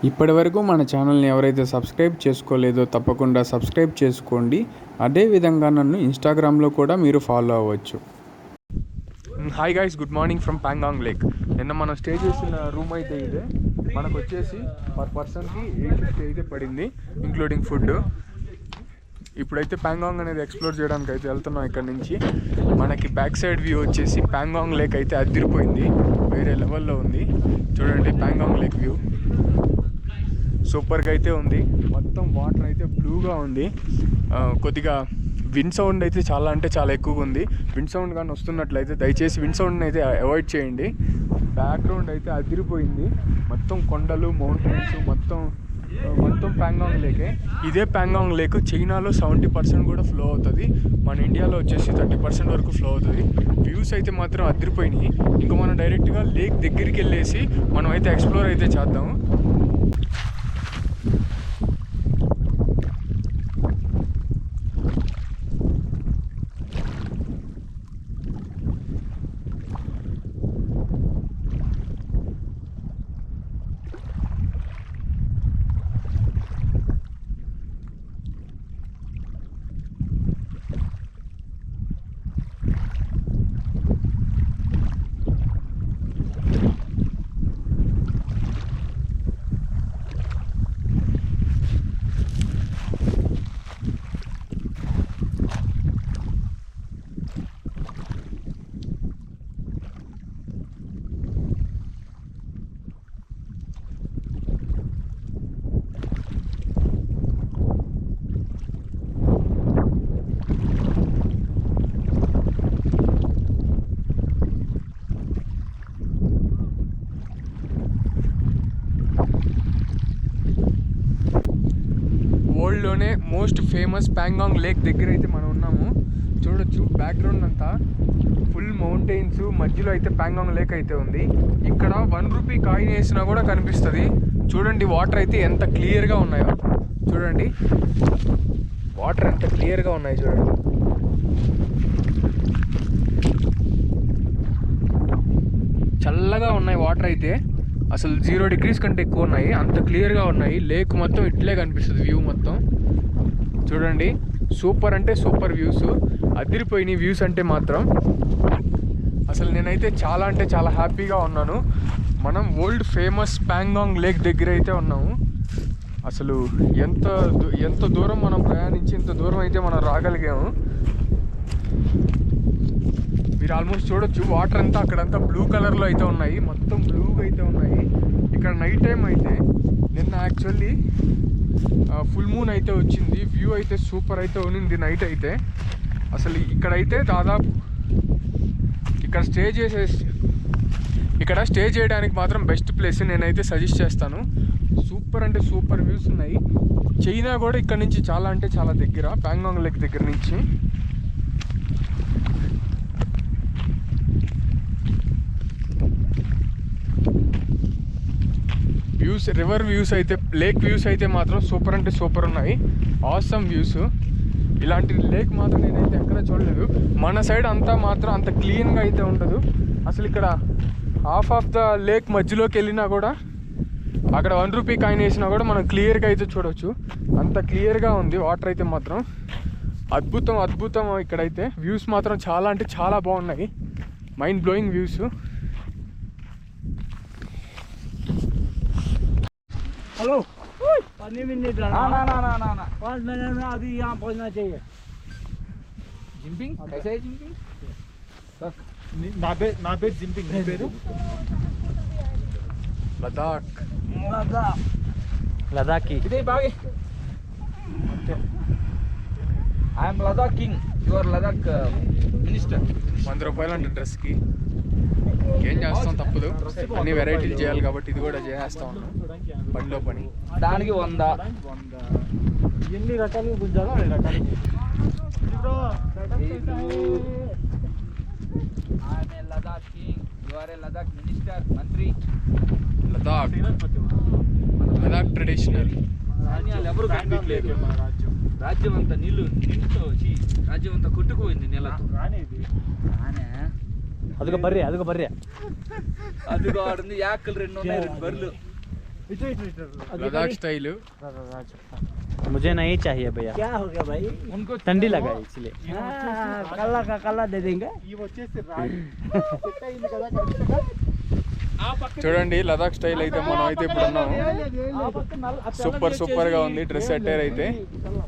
ఇప్పటివరకు మన ఛానల్ని ఎవరైతే సబ్స్క్రైబ్ చేసుకోలేదో తప్పకుండా సబ్స్క్రైబ్ చేసుకోండి. అదేవిధంగా నన్ను ఇన్స్టాగ్రామ్లో కూడా మీరు ఫాలో అవ్వచ్చు. Hi guys, good morning from Pangong lake. నిన్న మనం స్టే చేసిన రూమ్ అయితే ఇదే. మనకు వచ్చేసి పర్ పర్సన్కి 850 అయితే పడింది, ఇంక్లూడింగ్ ఫుడ్. ఇప్పుడైతే ప్యాంగాంగ్ అనేది ఎక్స్ప్లోర్ చేయడానికి అయితే వెళ్తున్నాం. ఇక్కడ నుంచి మనకి బ్యాక్ సైడ్ వ్యూ వచ్చేసి ప్యాంగాంగ్ లేక్ అయితే అదిరిపోయింది, వేరే లెవెల్లో ఉంది. చూడండి ప్యాంగాంగ్ లేక్ వ్యూ సూపర్గా అయితే ఉంది. మొత్తం వాటర్ అయితే బ్లూగా ఉంది. కొద్దిగా విండ్ సౌండ్ అయితే చాలా ఎక్కువగా ఉంది. విండ్ సౌండ్ కానీ వస్తున్నట్లయితే దయచేసి విండ్ సౌండ్ని అయితే అవాయిడ్ చేయండి. బ్యాక్గ్రౌండ్ అయితే అదిరిపోయింది. మొత్తం కొండలు, మౌంటైన్స్, మొత్తం ప్యాంగాంగ్ లేకే. ఇదే ప్యాంగాంగ్ లేక్ చైనాలో 70% కూడా ఫ్లో అవుతుంది. మన ఇండియాలో వచ్చేసి 30% వరకు ఫ్లో అవుతుంది. వ్యూస్ అయితే మాత్రం అదిరిపోయినాయి. ఇంకా మనం డైరెక్ట్గా లేక్ దగ్గరికి వెళ్ళేసి మనం అయితే ఎక్స్ప్లోర్ అయితే చేద్దాము. వరల్డ్లోనే మోస్ట్ ఫేమస్ ప్యాంగాంగ్ లేక్ దగ్గర అయితే మనం ఉన్నాము. చూడొచ్చు బ్యాక్గ్రౌండ్ అంతా ఫుల్ మౌంటైన్స్, మధ్యలో అయితే ప్యాంగాంగ్ లేక్ అయితే ఉంది. ఇక్కడ 1 రూపీ కాయిన్ వేసినా కూడా కనిపిస్తుంది. చూడండి వాటర్ అయితే ఎంత క్లియర్గా ఉన్నాయో. చూడండి వాటర్ ఎంత క్లియర్గా ఉన్నాయి. చూడండి చల్లగా ఉన్నాయి వాటర్ అయితే. అసలు 0 degrees కంటే ఎక్కువ ఉన్నాయి, అంత క్లియర్గా ఉన్నాయి. లేక్ మొత్తం ఇట్లే కనిపిస్తుంది వ్యూ మొత్తం. చూడండి సూపర్ అంటే సూపర్ వ్యూస్, అదిరిపోయినాయి వ్యూస్ అంటే మాత్రం. అసలు నేనైతే చాలా హ్యాపీగా ఉన్నాను. మనం వరల్డ్ ఫేమస్ ప్యాంగాంగ్ లేక్ దగ్గర అయితే ఉన్నాము. అసలు ఎంత దూరం మనం ప్రయాణించి ఇంత దూరం అయితే మనం రాగలిగాము. మీరు ఆల్మోస్ట్ చూడొచ్చు వాటర్ అంతా అక్కడంతా బ్లూ కలర్లో అయితే ఉన్నాయి, మొత్తం బ్లూగా అయితే ఉన్నాయి. ఇక్కడ నైట్ టైం అయితే నిన్న యాక్చువల్లీ ఫుల్ మూన్ అయితే వచ్చింది. వ్యూ అయితే సూపర్ అయితే ఉన్నింది నైట్ అయితే. అసలు ఇక్కడైతే దాదాపు ఇక్కడ స్టే చేయడానికి మాత్రం బెస్ట్ ప్లేస్ నేనైతే సజెస్ట్ చేస్తాను. సూపర్ అంటే సూపర్ వ్యూస్ ఉన్నాయి. చైనా కూడా ఇక్కడ నుంచి చాలా దగ్గర, ప్యాంగాంగ్ లేక్ దగ్గర నుంచి. వ్యూస్, రివర్ వ్యూస్ అయితే, లేక్ వ్యూస్ అయితే మాత్రం సూపర్ అంటే సూపర్ ఉన్నాయి. Awesome views. ఇలాంటి లేక్ మాత్రం నేనైతే ఎక్కడ చూడలేదు. మన సైడ్ అంతా మాత్రం అంత క్లీన్గా అయితే ఉండదు. అసలు ఇక్కడ హాఫ్ ఆఫ్ ద లేక్ మధ్యలోకి వెళ్ళినా కూడా అక్కడ 1 రూపీ కాయిన్ వేసినా కూడా మనం క్లియర్గా అయితే చూడవచ్చు. అంత క్లియర్గా ఉంది వాటర్ అయితే మాత్రం. అద్భుతం ఇక్కడైతే వ్యూస్ మాత్రం చాలా బాగున్నాయి. Mind blowing views. Hello 5 minute ना 5 मिनट में अभी यहाँ पहुँचना चाहिए. जिम्पिंग कैसा है जिम्पिंग? ना पे जिम्पिंग नहीं पेरू. लद्दाखी इधर बागे. I am Ladakh king. You are Ladakh minister. 100 రూపాయలు అంటే డ్రెస్కి. ఏం చేస్తాం, తప్పదు. అన్ని వెరైటీలు చేయాలి కాబట్టి ఇది కూడా చేస్తూ ఉన్నాం. పనిలో పని. దానికి 100. ఎన్ని రకాలు గుంజాలో అన్ని రకాలు. I am a Ladakh king. You are a Ladakh minister, మంత్రి. లదాఖ్ ట్రెడిషనల్. ఎవరు కనిపించలేదు. రాజ్యం అంతా నీళ్ళతో వచ్చి రాజ్యం అంతా కొట్టుకుపోయింది నీళ్ళతో. అదిగో బర్రె అదిగో ఆడుంది. యాకలు 2 ఉన్నాయి, 2 బర్రెలు. లదాఖ్ స్టైల్. मुझे नहीं चाहिए भैया. क्या हो गया भाई? उनको ठंडी लगा इसलिए. काला का काला दे देंगे. చూడండి లదాఖ్ స్టైల్ అయితే మనం అయితే ఇప్పుడు ఉన్నాము. సూపర్ గా ఉంది డ్రెస్ అటైర్ అయితే.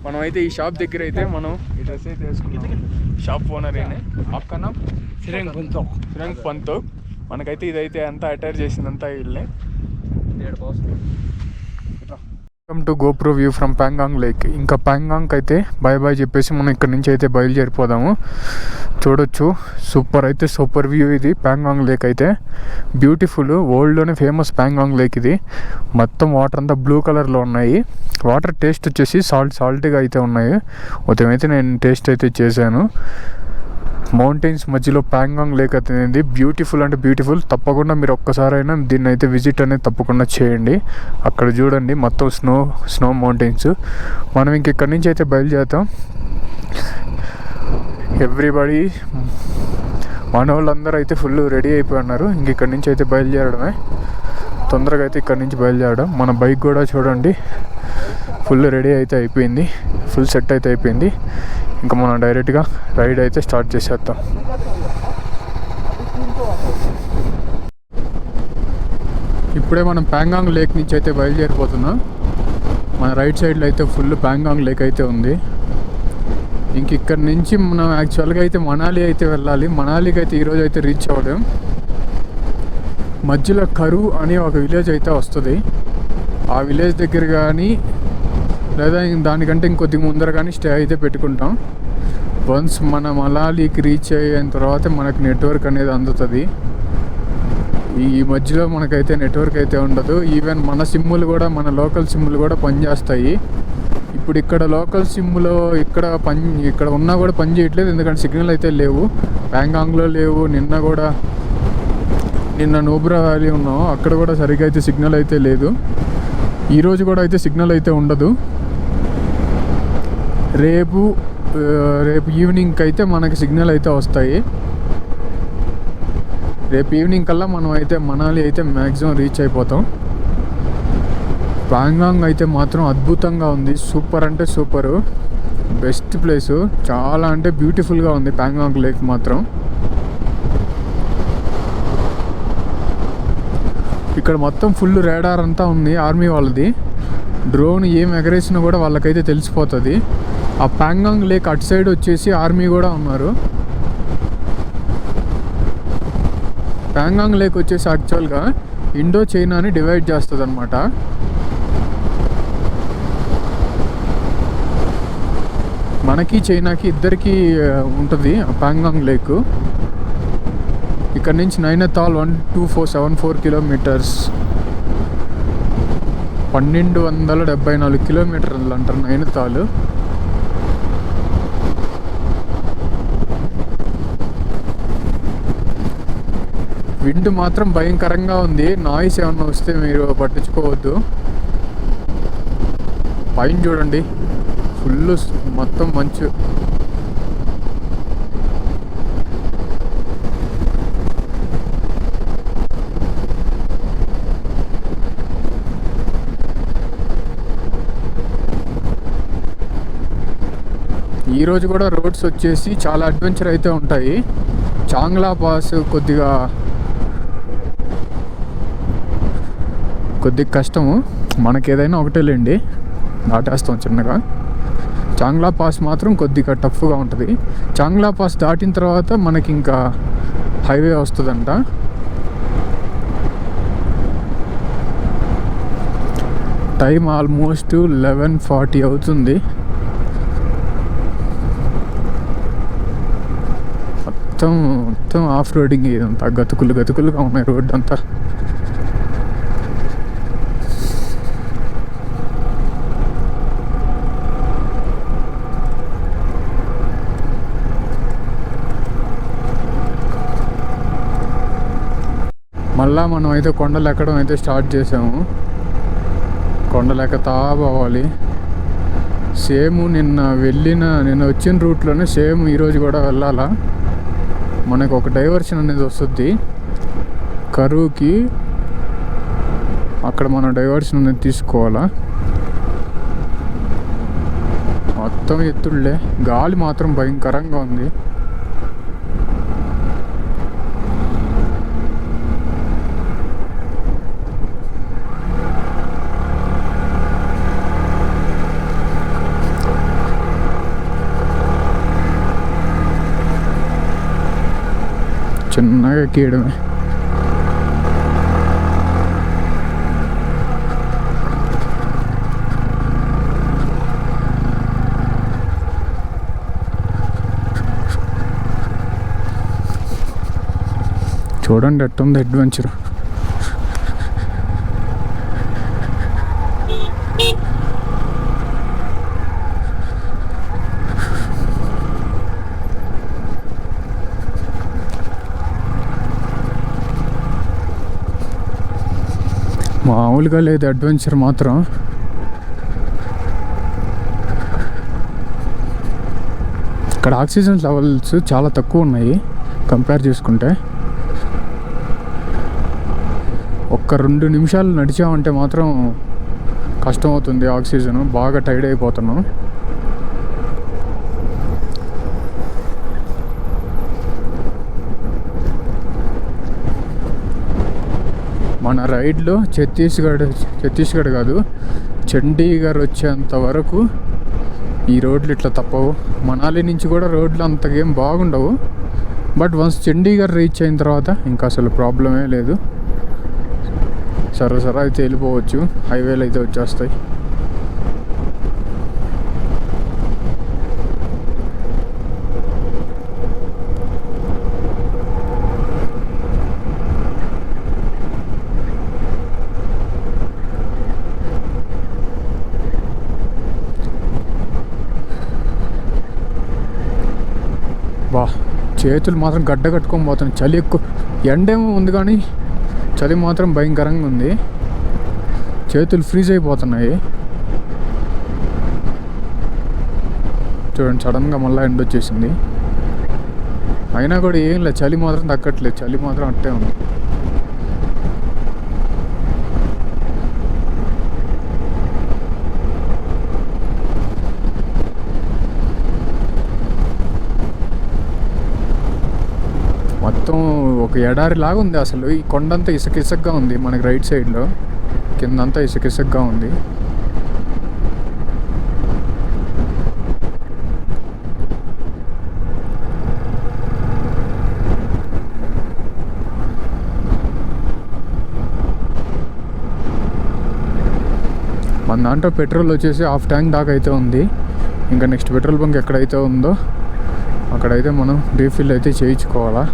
మనం అయితే ఈ షాప్ దగ్గర అయితే మనం ఈ డ్రెస్ అయితే వేసుకున్నాం. షాప్ ఓనర్ ఏనే ఆప్కా నామ్? ఫిరంగ్ పంతోక్. మనకైతే ఇదైతే అంతా అటైర్ చేసిందంతా వీళ్ళే. Welcome to GoPro view from Pangong lake. ఇంకా ప్యాంగాంగ్ అయితే బాయ్ చెప్పేసి మనం ఇక్కడ నుంచి అయితే బయలుదేరిపోదాము. చూడొచ్చు సూపర్ వ్యూ ఇది. ప్యాంగాంగ్ లేక్ అయితే బ్యూటిఫుల్, వరల్డ్లోనే ఫేమస్ ప్యాంగాంగ్ లేక్ ఇది. మొత్తం వాటర్ అంతా బ్లూ కలర్లో ఉన్నాయి. వాటర్ టేస్ట్ వచ్చేసి సాల్ట్గా అయితే ఉన్నాయి. ఉదయం అయితే నేను టేస్ట్ అయితే చేశాను. మౌంటైన్స్ మధ్యలో ప్యాంగాంగ్ లేక్ అనేది బ్యూటిఫుల్ అంటే బ్యూటిఫుల్. తప్పకుండా మీరు ఒక్కసారైనా దీన్ని అయితే విజిట్ అనేది తప్పకుండా చేయండి. అక్కడ చూడండి మొత్తం స్నో మౌంటైన్స్. మనం ఇక్కడి నుంచి అయితే బయలుదేరుతాం. ఎవ్రీబడి మన వాళ్ళందరూ అయితే ఫుల్ రెడీ అయిపోయి ఉన్నారు. ఇక్కడి నుంచి అయితే బయలుదేరడమే. తొందరగా అయితే ఇక్కడి నుంచి బయలుదేరడం. మన బైక్ కూడా చూడండి ఫుల్ రెడీ అయితే అయిపోయింది, ఫుల్ సెట్ అయితే అయిపోయింది. ఇంకా మనం డైరెక్ట్గా రైడ్ అయితే స్టార్ట్ చేసేద్దాం. ఇప్పుడే మనం ప్యాంగాంగ్ లేక్ నుంచి అయితే బయలుదేరిపోతున్నాం. మన రైట్ సైడ్లో అయితే ఫుల్ ప్యాంగాంగ్ లేక్ అయితే ఉంది. ఇంక ఇక్కడి నుంచి మనం యాక్చువల్గా అయితే మనాలి అయితే వెళ్ళాలి. మనాలికి అయితే ఈరోజు అయితే రీచ్ అవ్వడం. మధ్యలో కరు అని ఒక విలేజ్ అయితే వస్తుంది. ఆ విలేజ్ దగ్గర కానీ లేదా దానికంటే ఇంకొద్ది ముందర కానీ స్టే అయితే పెట్టుకుంటాం. వన్స్ మనం మనాలికి రీచ్ అయిన తర్వాత మనకు నెట్వర్క్ అనేది అందుతుంది. ఈ మధ్యలో మనకైతే నెట్వర్క్ అయితే ఉండదు. ఈవెన్ మన సిమ్ములు కూడా, మన లోకల్ సిమ్ములు కూడా పనిచేస్తాయి. ఇప్పుడు ఇక్కడ లోకల్ సిమ్లో ఇక్కడ ఉన్నా కూడా పని చేయట్లేదు, ఎందుకంటే సిగ్నల్ అయితే లేవు. ప్యాంగాంగ్లో లేవు. నిన్న నూబ్రా వ్యాలీ ఉన్నాం, అక్కడ కూడా సరిగ్గా అయితే సిగ్నల్ అయితే లేదు. ఈరోజు కూడా అయితే సిగ్నల్ అయితే ఉండదు. రేపు ఈవినింగ్కి అయితే మనకి సిగ్నల్ అయితే వస్తాయి. రేపు ఈవినింగ్ కల్లా మనం అయితే మనాలి అయితే మ్యాక్సిమం రీచ్ అయిపోతాం. ప్యాంగాంగ్ అయితే మాత్రం అద్భుతంగా ఉంది. సూపర్ అంటే సూపరు, బెస్ట్ ప్లేసు. చాలా అంటే బ్యూటిఫుల్గా ఉంది ప్యాంగాంగ్ లేక్ మాత్రం. ఇక్కడ మొత్తం ఫుల్ రేడార్ అంతా ఉంది ఆర్మీ వాళ్ళది. డ్రోన్ ఏం ఎగరేసినా కూడా వాళ్ళకైతే తెలిసిపోతుంది. ఆ ప్యాంగాంగ్ లేక్ అటు సైడ్ వచ్చేసి ఆర్మీ కూడా ఉన్నారు. ప్యాంగాంగ్ లేక్ వచ్చేసి యాక్చువల్గా ఇండో చైనాని డివైడ్ చేస్తుంది అనమాట. మనకి చైనాకి ఇద్దరికి ఉంటుంది ఆ ప్యాంగాంగ్ లేక్. ఇక్కడ నుంచి నైనితాల్ 12474 కిలోమీటర్స్, 1274 కిలోమీటర్లు అంటారు నైనితాల్. విండ్ మాత్రం భయంకరంగా ఉంది. నాయిస్ ఏమన్నా వస్తే మీరు పట్టించుకోవద్దు. పైన చూడండి ఫుల్ మొత్తం మంచు. ఈరోజు కూడా రోడ్స్ వచ్చేసి చాలా అడ్వెంచర్ అయితే ఉంటాయి. చాంగ్లా పాస్ కొద్దిగా కష్టము. మనకి ఏదైనా ఒకటే లేండి, దాటేస్తాం చిన్నగా. చాంగ్లా పాస్ మాత్రం కొద్దిగా టఫ్గా ఉంటుంది. చాంగ్లా పాస్ దాటిన తర్వాత మనకి ఇంకా హైవే వస్తుందంట. టైం ఆల్మోస్ట్ 11:40 అవుతుంది. మొత్తం ఆఫ్ రోడింగ్ ఇదంతా. గతుకులుగా ఉన్నాయి రోడ్డు అంతా. మళ్ళా మనం అయితే కొండలు ఎక్కడం అయితే స్టార్ట్ చేసాము. కొండలు ఎక్కుతా పోవాలి. సేమ్ నిన్న వచ్చిన రూట్లోనే సేమ్ ఈరోజు కూడా వెళ్ళాలా. మనకు ఒక డైవర్షన్ అనేది వస్తుంది. కరువుకి అక్కడ మనం డైవర్షన్ అనేది తీసుకోవాలా. మొత్తం ఎత్తుళ్ళే, గాలి మాత్రం భయంకరంగా ఉంది. చిన్నగా ఎక్కియడమే. చూడండి ఎట్టుంది అడ్వెంచర్. మామూలుగా లేదు అడ్వెంచర్ మాత్రం. ఇక్కడ ఆక్సిజన్ లెవెల్స్ చాలా తక్కువ ఉన్నాయి కంపేర్ చేసుకుంటే. ఒక్క 2 నిమిషాలు నడిచామంటే మాత్రం కష్టం అవుతుంది. ఆక్సిజన్ బాగా టైర్డ్ అయిపోతున్నాం. మన రైడ్లో ఛత్తీస్గఢ్ కాదు, చండీగఢ్ వచ్చేంత వరకు ఈ రోడ్లు ఇట్లా తప్పవు. మనాలి నుంచి కూడా రోడ్లు అంతకేం బాగుండవు. బట్ వన్స్ చండీగఢ్ రీచ్ అయిన తర్వాత ఇంకా అసలు ప్రాబ్లమే లేదు. సరసరా అయితే వెళ్ళిపోవచ్చు. హైవేలు అయితే వచ్చేస్తాయి. బా, చేతులు మాత్రం గడ్డ కట్టుకొని పోతాను. చలి ఎక్కువ, ఎండేమో ఉంది కానీ చలి మాత్రం భయంకరంగా ఉంది. చేతులు ఫ్రీజ్ అయిపోతున్నాయి. చూడండి, సడన్గా మళ్ళీ ఎండ వచ్చేసింది. అయినా కూడా ఏం లేదు, చలి మాత్రం తగ్గట్లేదు. చలి మాత్రం అట్టే ఉంది. మొత్తం ఒక ఎడారి లాగా ఉంది అసలు. ఈ కొండంతా ఇసుకగా ఉంది మనకి రైట్ సైడ్లో, కిందంతా ఇసుకగా ఉంది. మన దాంట్లో పెట్రోల్ వచ్చేసి 1/2 ట్యాంక్ దాకా అయితే ఉంది. ఇంకా నెక్స్ట్ పెట్రోల్ బంక్ ఎక్కడైతే ఉందో అక్కడైతే మనం రీఫిల్ అయితే చేయించుకోవాలా.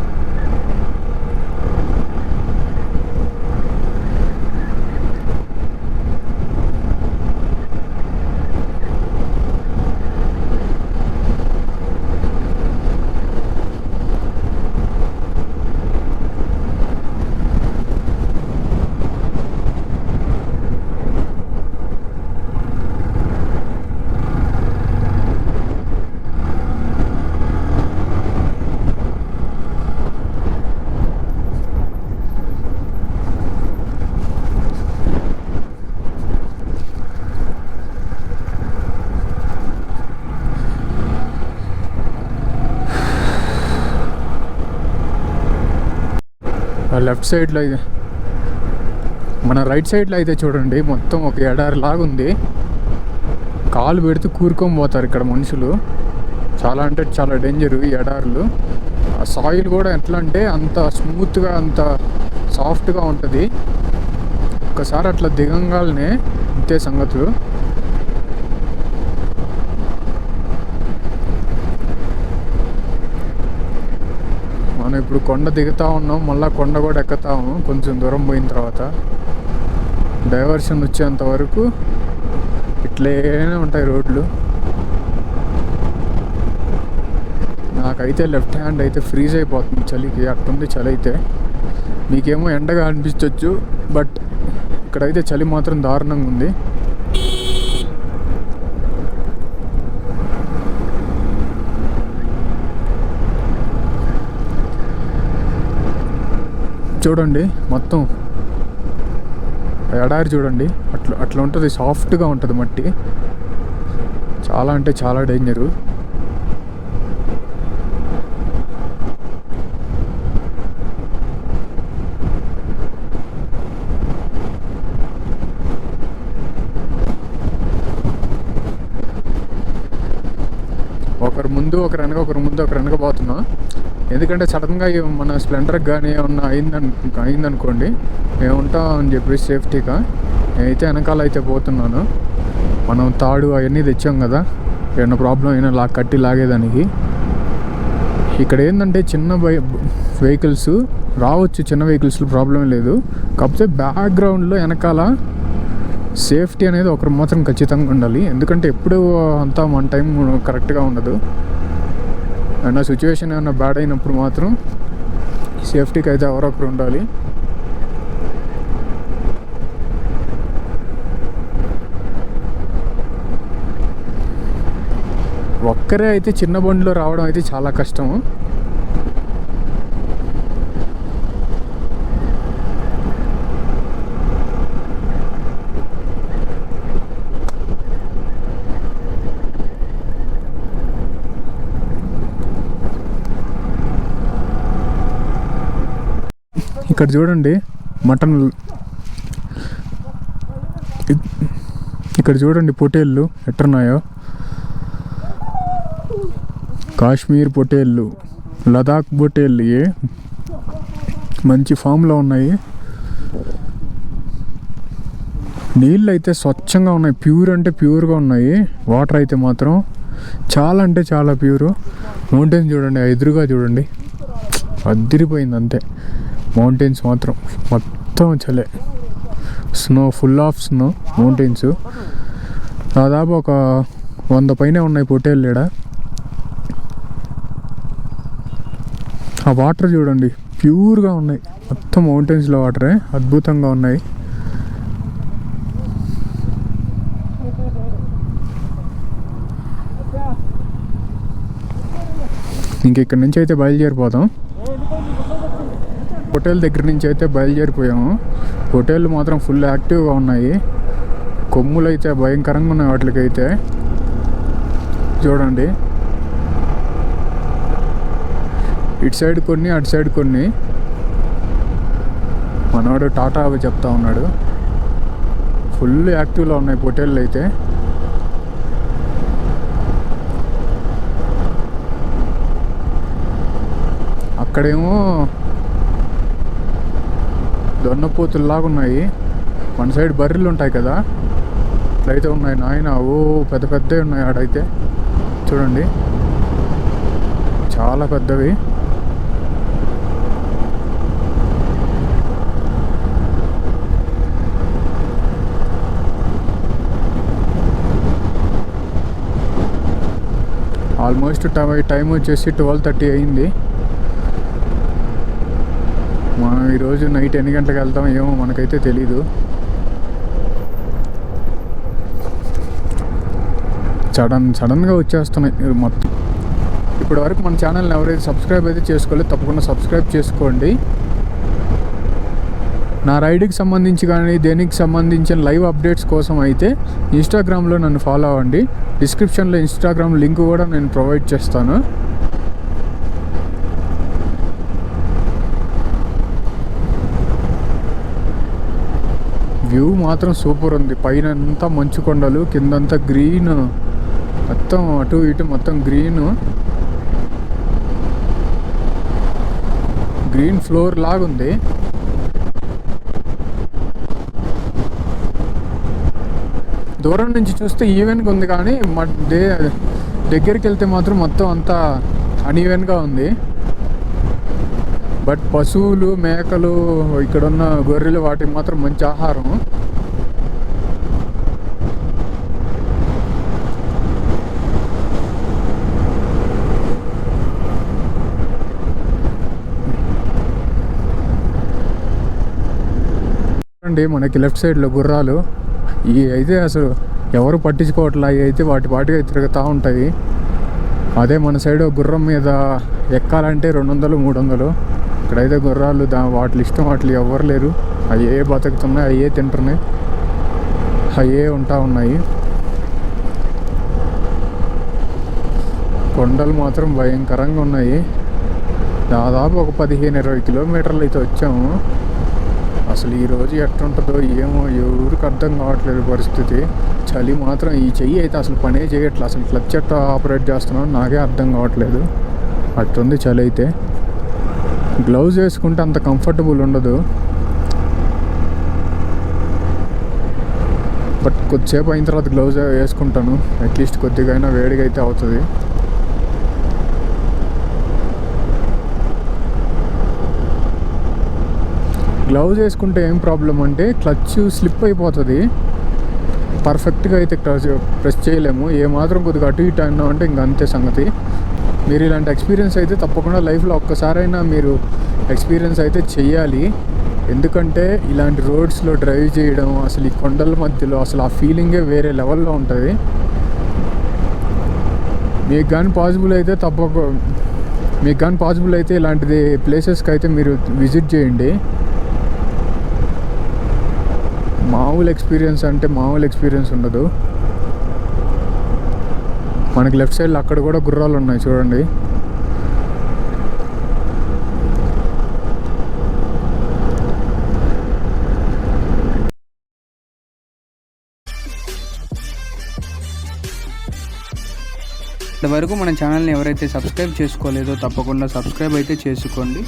లెఫ్ట్ సైడ్లో అయితే, మన రైట్ సైడ్లో అయితే చూడండి మొత్తం ఒక ఎడారి లాగా ఉంది. కాలు పెడితే కూరుకొని పోతారు ఇక్కడ మనుషులు. చాలా అంటే చాలా డేంజర్ ఈ ఎడారులు. ఆ సాయిల్ కూడా ఎట్లా అంటే అంత స్మూత్గా, అంత సాఫ్ట్గా ఉంటుంది. ఒక్కసారి అట్లా దిగంగానే ఇంతే సంగతులు. మనం ఇప్పుడు కొండ దిగుతూ ఉన్నాం, మళ్ళీ కొండ కూడా ఎక్కుతాము కొంచెం దూరం పోయిన తర్వాత. డైవర్షన్ వచ్చేంత వరకు ఇట్లనే ఉంటాయి రోడ్లు. నాకైతే లెఫ్ట్ హ్యాండ్ అయితే ఫ్రీజ్ అయిపోతుంది చలికి, అట్టుంది చలి అయితే. మీకేమో ఎండగా అనిపించవచ్చు, బట్ ఇక్కడైతే చలి మాత్రం దారుణంగా ఉంది. చూడండి మొత్తం ఎడారి చూడండి, అట్లా ఉంటుంది, సాఫ్ట్గా ఉంటుంది మట్టి. చాలా అంటే చాలా డేంజరు. ఒకరు ముందు ఒకరు వెనక పోతున్నాం. ఎందుకంటే సడన్గా మన స్ప్లెండర్కి కానీ ఏమన్నా అయిందనుకోండి, మేము ఉంటాం అని చెప్పి సేఫ్టీగా నేనైతే వెనకాల అయితే పోతున్నాను. మనం తాడు అవన్నీ తెచ్చాం కదా, ఏమన్నా ప్రాబ్లం అయినా కట్టి లాగేదానికి. ఇక్కడ ఏంటంటే చిన్న వెహికల్స్ రావచ్చు, చిన్న వెహికల్స్ ప్రాబ్లం లేదు. కాకపోతే బ్యాక్గ్రౌండ్లో వెనకాల సేఫ్టీ అనేది ఒకరు మాత్రం ఖచ్చితంగా ఉండాలి. ఎందుకంటే ఎప్పుడు అంతా మన టైం కరెక్ట్గా ఉండదు. ఏమన్నా సిచ్యువేషన్ ఏమన్నా బ్యాడ్ అయినప్పుడు మాత్రం సేఫ్టీకి అయితే ఎవరో ఒకరు ఉండాలి. ఒక్కరే అయితే చిన్న బండిలో రావడం అయితే చాలా కష్టము. ఇక్కడ చూడండి మటన్, ఇక్కడ చూడండి పొటేళ్ళు ఎట్టున్నాయో. కాశ్మీర్ పొటేళ్ళు, లదాఖ్ పొటేళ్ళు మంచి ఫామ్లో ఉన్నాయి. నీళ్ళు అయితే స్వచ్ఛంగా ఉన్నాయి, ప్యూర్ అంటే ప్యూర్గా ఉన్నాయి. వాటర్ అయితే మాత్రం చాలా అంటే చాలా ప్యూరు. మౌంటైన్స్ చూడండి, ఎదురుగా చూడండి, అదిరిపోయింది అంతే. మౌంటైన్స్ మాత్రం మొత్తం చలే, snow, full of snow mountains. దాదాపు ఒక 100 పైనే ఉన్నాయి పొటేళ్ళు ఈడ. ఆ వాటర్ చూడండి, ప్యూర్గా ఉన్నాయి, మొత్తం మౌంటైన్స్లో వాటరే, అద్భుతంగా ఉన్నాయి. ఇంక ఇక్కడి నుంచి అయితే బయలుదేరిపోతాం. హోటల్ దగ్గర నుంచి అయితే బయలుదేరిపోయాము. హోటళ్ళు మాత్రం ఫుల్ యాక్టివ్గా ఉన్నాయి. కొమ్ములు అయితే భయంకరంగా ఉన్నాయి వాటికైతే. చూడండి, ఇటు సైడ్ కొన్ని, అటు సైడ్ కొన్ని. మనవాడు టాటా అవి చెప్తా ఉన్నాడు. ఫుల్ యాక్టివ్లో ఉన్నాయి హోటళ్ళు అయితే. అక్కడేమో దొన్నపోతుల్లాగా ఉన్నాయి, మన సైడ్ బర్రెలు ఉంటాయి కదా, అట్లయితే ఉన్నాయి నాయన. ఓ పెద్ద పెద్దవి ఉన్నాయి ఆడైతే, చూడండి చాలా పెద్దవి. ఆల్మోస్ట్ టైం వచ్చేసి 12:30 అయింది. మనం ఈరోజు నైట్ ఎన్ని గంటలకు వెళ్తాం ఏమో మనకైతే తెలీదు. సడన్గా వచ్చేస్తున్నాయి మొత్తం. ఇప్పటి వరకు మన ఛానల్ని ఎవరైతే సబ్స్క్రైబ్ అయితే చేసుకోలేదు, తప్పకుండా సబ్స్క్రైబ్ చేసుకోండి. నా రైడ్కి సంబంధించి కానీ దేనికి సంబంధించిన లైవ్ అప్డేట్స్ కోసం అయితే ఇన్స్టాగ్రామ్లో నన్ను ఫాలో అవ్వండి. డిస్క్రిప్షన్లో ఇన్స్టాగ్రామ్ లింక్ కూడా నేను ప్రొవైడ్ చేస్తాను. వ్యూ మాత్రం సూపర్ ఉంది. పైన అంతా మంచు కొండలు, కిందంతా గ్రీన్, మొత్తం అటు ఇటు మొత్తం గ్రీన్ ఫ్లోర్ లాగుంది. దూరం నుంచి చూస్తే ఈవెన్గా ఉంది, కానీ దగ్గరికి వెళ్తే మాత్రం మొత్తం అంతా అన్ఈవెన్గా ఉంది. బట్ పశువులు, మేకలు, ఇక్కడున్న గొర్రెలు వాటికి మాత్రం మంచి ఆహారం. అండి మనకి లెఫ్ట్ సైడ్లో గుర్రాలు, ఇవి అయితే అసలు ఎవరు పట్టించుకోవట్లా, ఇవి అయితే వాటిగా తిరుగుతూ ఉంటాయి. అదే మన సైడ్ గుర్రం మీద ఎక్కాలంటే 200, 300. ఇక్కడైతే గుర్రాలు వాటి ఇష్టం, వాటి ఎవ్వరు లేరు. అయ్యే బతుకుతున్నాయి, అయ్యే తింటున్నాయి, అయ్యే ఉంటా ఉన్నాయి. కొండలు మాత్రం భయంకరంగా ఉన్నాయి. దాదాపు ఒక 15-20 కిలోమీటర్లు అయితే వచ్చాము. అసలు ఈరోజు ఎట్లుంటుందో ఏమో ఎవరికి అర్థం కావట్లేదు పరిస్థితి. చలి మాత్రం ఈ చెయ్యి అయితే అసలు పనే చేయట్లేదు. అసలు క్లచ్ ఎట్లా ఆపరేట్ చేస్తున్నానో నాకే అర్థం కావట్లేదు. అట్టుంది చలి అయితే. గ్లౌజ్ వేసుకుంటే అంత కంఫర్టబుల్ ఉండదు. బట్ కొద్దిసేపు అయిన తర్వాత గ్లౌజ్ వేసుకుంటాను. అట్లీస్ట్ కొద్దిగా అయినా వేడిగా అయితే అవుతుంది. గ్లౌజ్ వేసుకుంటే ఏం ప్రాబ్లం అంటే క్లచ్ స్లిప్ అయిపోతుంది. పర్ఫెక్ట్గా అయితే ప్రెస్ చేయలేము. ఏమాత్రం కొద్దిగా అటు ఇటు అన్నా అంటే ఇంక అంతే సంగతి. మీరు ఇలాంటి ఎక్స్పీరియన్స్ అయితే తప్పకుండా లైఫ్లో ఒక్కసారైనా మీరు ఎక్స్పీరియన్స్ అయితే చెయ్యాలి. ఎందుకంటే ఇలాంటి రోడ్స్లో డ్రైవ్ చేయడం, అసలు ఈ కొండల మధ్యలో అసలు ఆ ఫీలింగే వేరే లెవెల్లో ఉంటుంది. మీకు కానీ పాసిబుల్ అయితే ఇలాంటిది ప్లేసెస్కి అయితే మీరు విజిట్ చేయండి. మామూలు ఎక్స్పీరియన్స్ ఉండదు. మనకి లెఫ్ట్ సైడ్లో అక్కడ కూడా గుర్రాలు ఉన్నాయి చూడండి. ఇంతవరకు మన ఛానల్ని ఎవరైతే సబ్స్క్రైబ్ చేసుకోలేదో తప్పకుండా సబ్స్క్రైబ్ అయితే చేసుకోండి.